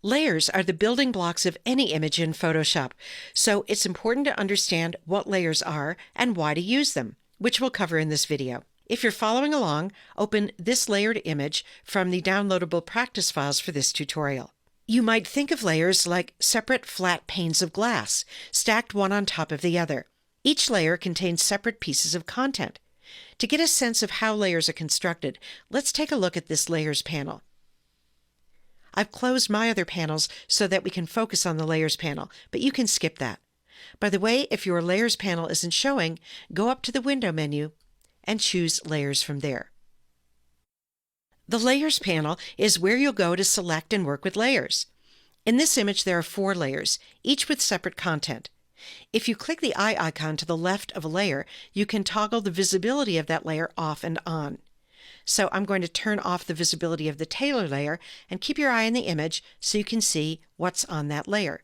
Layers are the building blocks of any image in Photoshop, so it's important to understand what layers are and why to use them, which we'll cover in this video. If you're following along, open this layered image from the downloadable practice files for this tutorial. You might think of layers like separate flat panes of glass, stacked one on top of the other. Each layer contains separate pieces of content. To get a sense of how layers are constructed, let's take a look at this Layers panel. I've closed my other panels so that we can focus on the Layers panel, but you can skip that. By the way, if your Layers panel isn't showing, go up to the Window menu and choose Layers from there. The Layers panel is where you'll go to select and work with layers. In this image, there are 4 layers, each with separate content. If you click the eye icon to the left of a layer, you can toggle the visibility of that layer off and on. So I'm going to turn off the visibility of the tailor layer and keep your eye on the image so you can see what's on that layer.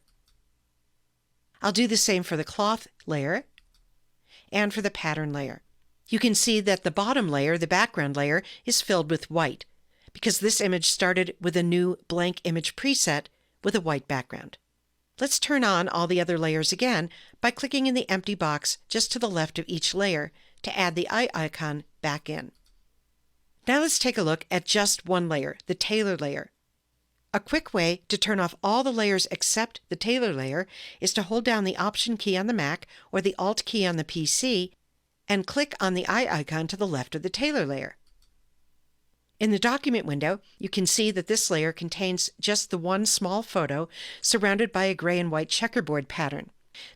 I'll do the same for the cloth layer and for the pattern layer. You can see that the bottom layer, the background layer, is filled with white because this image started with a new blank image preset with a white background. Let's turn on all the other layers again by clicking in the empty box just to the left of each layer to add the eye icon back in. Now let's take a look at just one layer, the tailor layer. A quick way to turn off all the layers except the tailor layer is to hold down the Option key on the Mac or the Alt key on the PC and click on the eye icon to the left of the tailor layer. In the document window, you can see that this layer contains just the one small photo surrounded by a gray and white checkerboard pattern.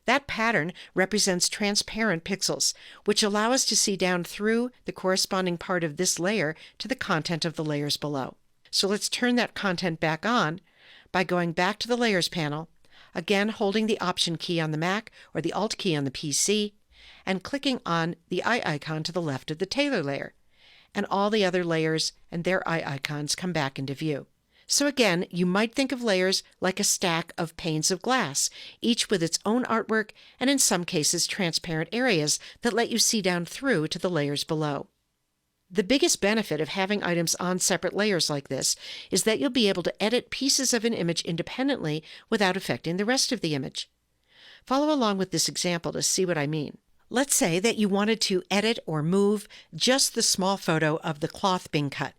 That pattern represents transparent pixels, which allow us to see down through the corresponding part of this layer to the content of the layers below. So let's turn that content back on by going back to the Layers panel, again holding the Option key on the Mac or the Alt key on the PC, and clicking on the eye icon to the left of the tailor layer. And all the other layers and their eye icons come back into view. So again, you might think of layers like a stack of panes of glass, each with its own artwork and in some cases transparent areas that let you see down through to the layers below. The biggest benefit of having items on separate layers like this is that you'll be able to edit pieces of an image independently without affecting the rest of the image. Follow along with this example to see what I mean. Let's say that you wanted to edit or move just the small photo of the cloth being cut.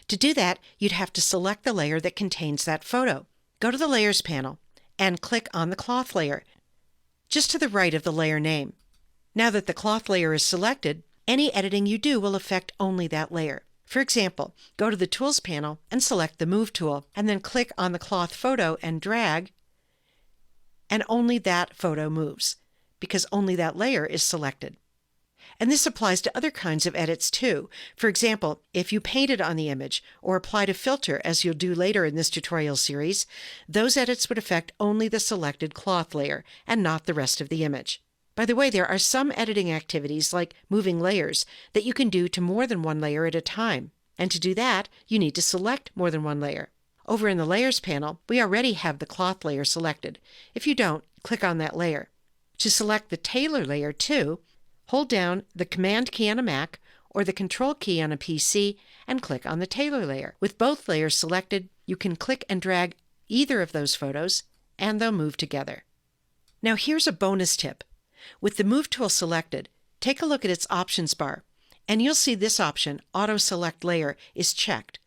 To do that, you'd have to select the layer that contains that photo. Go to the Layers panel and click on the cloth layer, just to the right of the layer name. Now that the cloth layer is selected, any editing you do will affect only that layer. For example, go to the Tools panel and select the Move tool, and then click on the cloth photo and drag, and only that photo moves, because only that layer is selected. And this applies to other kinds of edits too. For example, if you painted on the image or applied a filter, as you'll do later in this tutorial series, those edits would affect only the selected cloth layer and not the rest of the image. By the way, there are some editing activities like moving layers that you can do to more than one layer at a time. And to do that, you need to select more than one layer. Over in the Layers panel, we already have the cloth layer selected. If you don't, click on that layer. To select the tailor layer too, hold down the Command key on a Mac or the Control key on a PC and click on the tailor layer. With both layers selected, you can click and drag either of those photos and they'll move together. Now here's a bonus tip. With the Move tool selected, take a look at its options bar and you'll see this option, Auto Select Layer, is checked.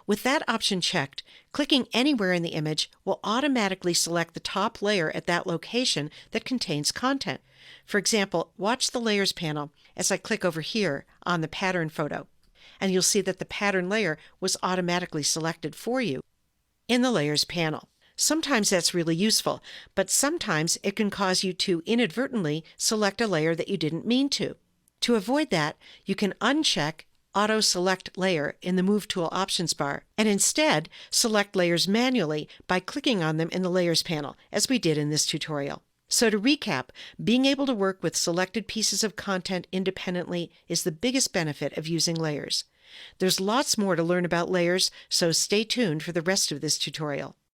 With that option checked, clicking anywhere in the image will automatically select the top layer at that location that contains content. For example, watch the Layers panel as I click over here on the pattern photo, and you'll see that the pattern layer was automatically selected for you in the Layers panel. Sometimes that's really useful, but sometimes it can cause you to inadvertently select a layer that you didn't mean to. To avoid that, you can uncheck Auto Select Layer in the Move tool options bar, and instead select layers manually by clicking on them in the Layers panel, as we did in this tutorial. So to recap, being able to work with selected pieces of content independently is the biggest benefit of using layers. There's lots more to learn about layers, so stay tuned for the rest of this tutorial.